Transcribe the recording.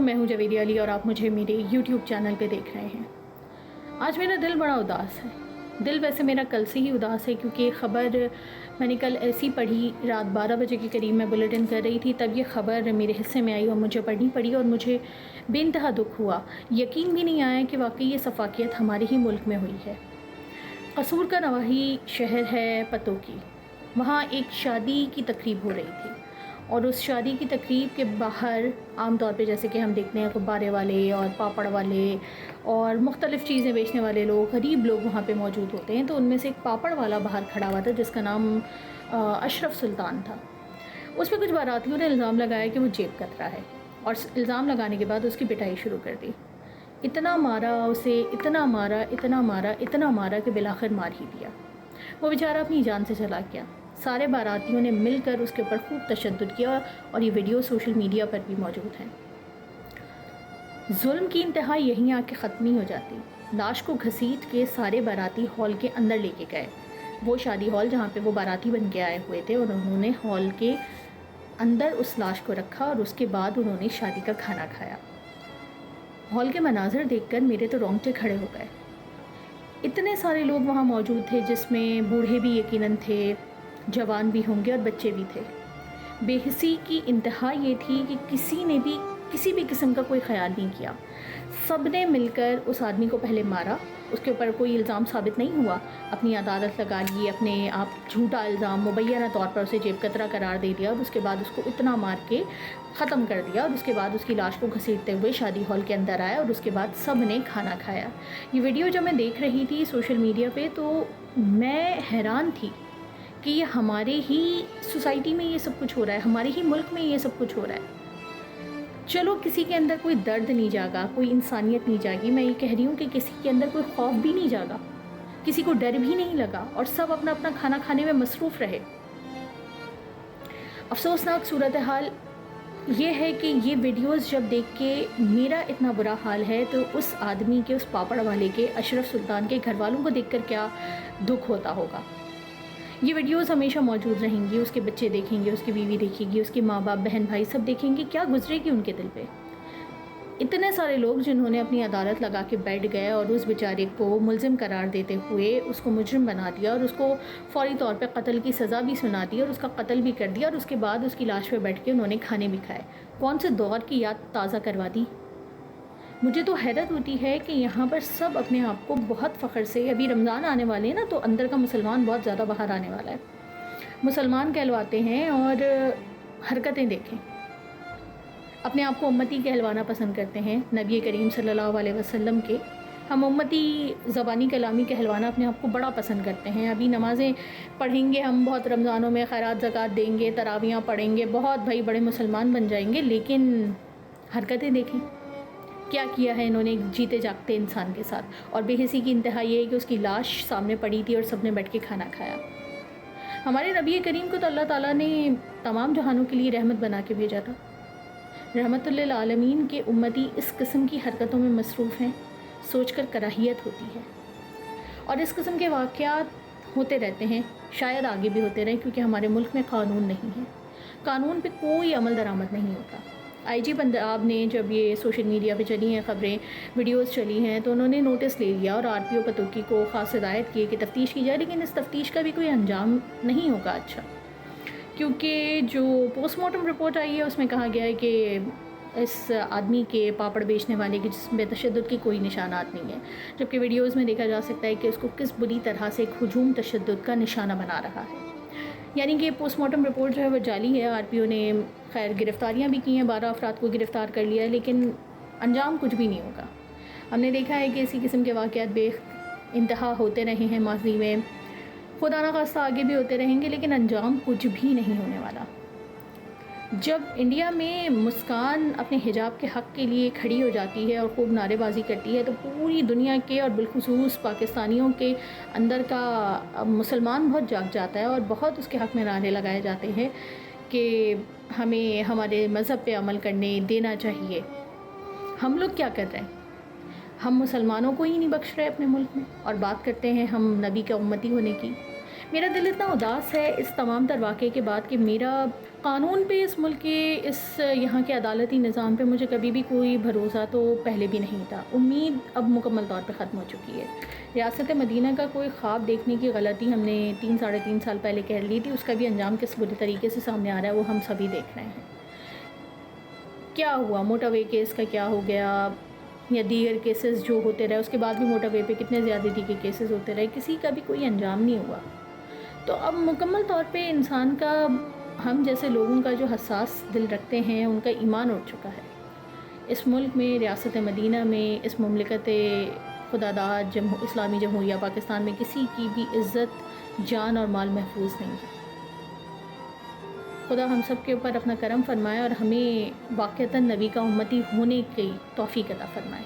میں ہوں جویدی علی اور آپ مجھے میرے یوٹیوب چینل پہ دیکھ رہے ہیں۔ آج میرا دل بڑا اداس ہے۔ دل ویسے میرا کل سے ہی اداس ہے، کیونکہ خبر میں نے کل ایسی پڑھی، رات 12 بجے کے قریب میں بلیٹن کر رہی تھی، تب یہ خبر میرے حصے میں آئی اور مجھے پڑھنی پڑی اور مجھے بے انتہا دکھ ہوا۔ یقین بھی نہیں آیا کہ واقعی یہ سفاکیت ہمارے ہی ملک میں ہوئی ہے۔ قصور کا نواحی شہر ہے پتوکی، وہاں ایک شادی کی تقریب ہو رہی تھی اور اس شادی کی تقریب کے باہر عام طور پہ جیسے کہ ہم دیکھتے ہیں غبارے والے اور پاپڑ والے اور مختلف چیزیں بیچنے والے لوگ، غریب لوگ وہاں پہ موجود ہوتے ہیں، تو ان میں سے ایک پاپڑ والا باہر کھڑا ہوا تھا جس کا نام اشرف سلطان تھا۔ اس پہ کچھ باراتیوں نے الزام لگایا کہ وہ جیب کترا ہے، اور الزام لگانے کے بعد اس کی پٹائی شروع کر دی۔ اتنا مارا اسے، اتنا مارا اتنا مارا اتنا مارا کہ بالآخر مار ہی دیا۔ وہ بیچارہ اپنی جان سے چلا گیا۔ سارے باراتیوں نے مل کر اس کے اوپر خوب تشدد کیا اور یہ ویڈیو سوشل میڈیا پر بھی موجود ہیں۔ ظلم کی انتہا یہیں آ کے ختم نہیں ہو جاتی۔ لاش کو گھسیٹ کے سارے باراتی ہال کے اندر لے کے گئے، وہ شادی ہال جہاں پہ وہ باراتی بن کے آئے ہوئے تھے، اور انہوں نے ہال کے اندر اس لاش کو رکھا اور اس کے بعد انہوں نے شادی کا کھانا کھایا۔ ہال کے مناظر دیکھ کر میرے تو رونگٹے کھڑے ہو گئے۔ اتنے سارے لوگ وہاں موجود تھے، جس میں بوڑھے بھی یقیناً تھے، جوان بھی ہوں گے اور بچے بھی تھے۔ بے حسی کی انتہا یہ تھی کہ کسی نے بھی کسی بھی قسم کا کوئی خیال نہیں کیا۔ سب نے مل کر اس آدمی کو پہلے مارا، اس کے اوپر کوئی الزام ثابت نہیں ہوا، اپنی عدالت لگا لی، اپنے آپ جھوٹا الزام مبینہ طور پر اسے جیب کترا قرار دے دیا، اور اس کے بعد اس کو اتنا مار کے ختم کر دیا، اور اس کے بعد اس کی لاش کو گھسیٹتے ہوئے شادی ہال کے اندر آیا، اور اس کے بعد سب نے کھانا کھایا۔ یہ ویڈیو جب میں دیکھ رہی تھی سوشل میڈیا پہ تو میں حیران تھی کہ یہ ہمارے ہی سوسائٹی میں یہ سب کچھ ہو رہا ہے، ہمارے ہی ملک میں یہ سب کچھ ہو رہا ہے۔ چلو کسی کے اندر کوئی درد نہیں جاگا، کوئی انسانیت نہیں جاگی، میں یہ کہہ رہی ہوں کہ کسی کے اندر کوئی خوف بھی نہیں جاگا، کسی کو ڈر بھی نہیں لگا، اور سب اپنا اپنا کھانا کھانے میں مصروف رہے۔ افسوسناک صورتحال یہ ہے کہ یہ ویڈیوز جب دیکھ کے میرا اتنا برا حال ہے، تو اس آدمی کے، اس پاپڑ والے کے، اشرف سلطان کے گھر والوں کو دیکھ کر کیا دکھ ہوتا ہوگا۔ یہ ویڈیوز ہمیشہ موجود رہیں گی، اس کے بچے دیکھیں گے، اس کی بیوی دیکھے گی، اس کے ماں باپ بہن بھائی سب دیکھیں گے، کیا گزرے گی ان کے دل پہ۔ اتنے سارے لوگ جنہوں نے اپنی عدالت لگا کے بیٹھ گئے اور اس بیچارے کو ملزم قرار دیتے ہوئے اس کو مجرم بنا دیا، اور اس کو فوری طور پہ قتل کی سزا بھی سنا دی اور اس کا قتل بھی کر دیا، اور اس کے بعد اس کی لاش پہ بیٹھ کے انہوں نے کھانے بھی کھائے۔ کون سے دور کی یاد تازہ کروا دی۔ مجھے تو حیرت ہوتی ہے کہ یہاں پر سب اپنے آپ کو بہت فخر سے، ابھی رمضان آنے والے ہیں نا، تو اندر کا مسلمان بہت زیادہ باہر آنے والا ہے، مسلمان کہلواتے ہیں اور حرکتیں دیکھیں، اپنے آپ کو امتی کہلوانا پسند کرتے ہیں نبی کریم صلی اللہ علیہ وسلم کے۔ ہم امتی زبانی کلامی کہلوانا اپنے آپ کو بڑا پسند کرتے ہیں۔ ابھی نمازیں پڑھیں گے ہم بہت، رمضانوں میں خیرات زکوٰۃ دیں گے، تراویحاں پڑھیں گے، بہت بھائی بڑے مسلمان بن جائیں گے، لیکن حرکتیں دیکھیں کیا کیا ہے انہوں نے ایک جیتے جاگتے انسان کے ساتھ۔ اور بے حسی کی انتہا یہ ہے کہ اس کی لاش سامنے پڑی تھی اور سب نے بیٹھ کے کھانا کھایا۔ ہمارے نبی کریم کو تو اللہ تعالیٰ نے تمام جہانوں کے لیے رحمت بنا کے بھیجا تھا۔ رحمت للعالمین کے امتی اس قسم کی حرکتوں میں مصروف ہیں، سوچ کر کراہیت ہوتی ہے۔ اور اس قسم کے واقعات ہوتے رہتے ہیں، شاید آگے بھی ہوتے رہیں، کیونکہ ہمارے ملک میں قانون نہیں ہے، قانون پہ کوئی عمل درآمد نہیں ہوتا۔ آئی جی پنجاب نے جب یہ سوشل میڈیا پہ چلی ہیں خبریں، ویڈیوز چلی ہیں، تو انہوں نے نوٹس لے لیا اور آر پی او پتوکی کو خاص ہدایت کی کہ تفتیش کی جائے، لیکن اس تفتیش کا بھی کوئی انجام نہیں ہوگا اچھا، کیونکہ جو پوسٹ مارٹم رپورٹ آئی ہے اس میں کہا گیا ہے کہ اس آدمی کے، پاپڑ بیچنے والے کے جسم پہ تشدد کی کوئی نشانات نہیں ہیں، جبکہ ویڈیوز میں دیکھا جا سکتا ہے کہ اس کو کس بری طرح سے ایک ہجوم تشدد کا نشانہ بنا رہا ہے۔ یعنی کہ پوسٹ مارٹم رپورٹ جو ہے وہ جعلی ہے۔ آر پی او نے خیر گرفتاریاں بھی کی ہیں، 12 افراد کو گرفتار کر لیا ہے، لیکن انجام کچھ بھی نہیں ہوگا۔ ہم نے دیکھا ہے کہ اسی قسم کے واقعات بے انتہا ہوتے رہے ہیں ماضی میں، خدا نخواستہ آگے بھی ہوتے رہیں گے، لیکن انجام کچھ بھی نہیں ہونے والا۔ جب انڈیا میں مسکان اپنے حجاب کے حق کے لیے کھڑی ہو جاتی ہے اور خوب نعرے بازی کرتی ہے، تو پوری دنیا کے اور بالخصوص پاکستانیوں کے اندر کا مسلمان بہت جاگ جاتا ہے اور بہت اس کے حق میں نعرے لگائے جاتے ہیں کہ ہمیں ہمارے مذہب پہ عمل کرنے دینا چاہیے۔ ہم لوگ کیا کر رہے ہیں؟ ہم مسلمانوں کو ہی نہیں بخش رہے اپنے ملک میں، اور بات کرتے ہیں ہم نبی کا امتی ہونے کی۔ میرا دل اتنا اداس ہے اس تمام تر واقعے کے بعد کہ میرا قانون پہ، اس ملک کے، اس یہاں کے عدالتی نظام پہ مجھے کبھی بھی کوئی بھروسہ تو پہلے بھی نہیں تھا۔ امید اب مکمل طور پہ ختم ہو چکی ہے۔ ریاست مدینہ کا کوئی خواب دیکھنے کی غلطی ہم نے 3 ساڑھے 3 سال پہلے کر لی تھی، اس کا بھی انجام کس برے طریقے سے سامنے آ رہا ہے وہ ہم سبھی دیکھ رہے ہیں۔ کیا ہوا؟ موٹر وے کیس کا کیا ہو گیا، یا دیگر کیسز جو ہوتے رہے، اس کے بعد بھی موٹر وے پہ کتنے زیادتی کے کیسز ہوتے رہے، کسی کا بھی کوئی انجام نہیں ہوا۔ تو اب مکمل طور پہ انسان کا، ہم جیسے لوگوں کا جو حساس دل رکھتے ہیں ان کا ایمان اٹھ چکا ہے۔ اس ملک میں، ریاست مدینہ میں، اس مملکت خدا داد اسلامی جمہوریہ پاکستان میں کسی کی بھی عزت، جان اور مال محفوظ نہیں ہے۔ خدا ہم سب کے اوپر اپنا کرم فرمائے اور ہمیں واقعتاً نبی کا امتی ہونے کی توفیق عطا فرمائے۔